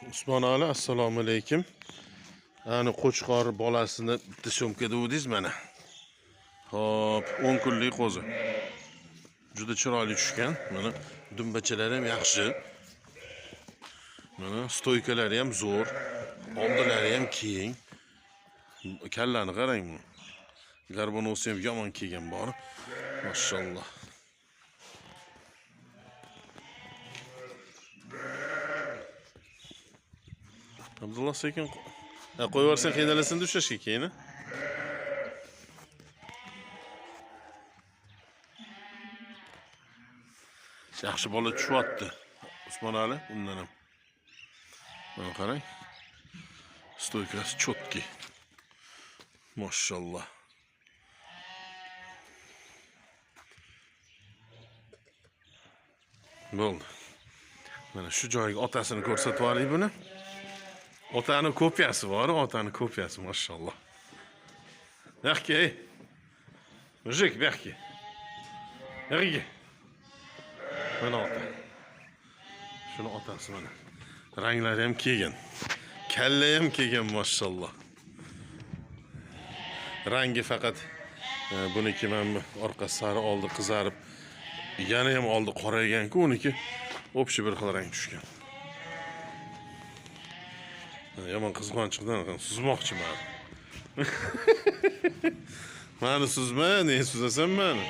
Usmon Ali, assalomu alaykum. Ani qo'chqor bolasini bitta so'mkada udingiz mana. Hop, 10 kunlik qo'zi. Juda chiroyli tushgan. Mana dumbachalari ham yaxshi. Mana stoykalari ham zo'r. Oldilari ham keng. Kallani qarang. Garbonosi ham yomon kelgan bor. Mashalloh. Abdullah sekin qo'yversan qiynalasin ushlashga keyin. Yaxshi bola tushyapti. Usmon Ali undan ham. Mana qarang. Stoykasi chotki. Mashalloh. Bo'ldi. Mana shu joyga otasini ko'rsatib yuboring buni. Otani kopyasi bor, otani kopyasi, mashalloh. Yaxki. Mujik, yaxki. Yaxki. Mana ota. Shuni otasi mana. Ranglari ham kelgan. Kalla ham kelgan, mashalloh. Rangi faqat buniki mana orqasi sari oldi qizarib, yana ham oldi qoraygan-ku, uniki o'pshi bir xil rang tushgan. Yomon qizg'onchiqdan suzmoqchiman. Mani suzma, ne suzasan mani?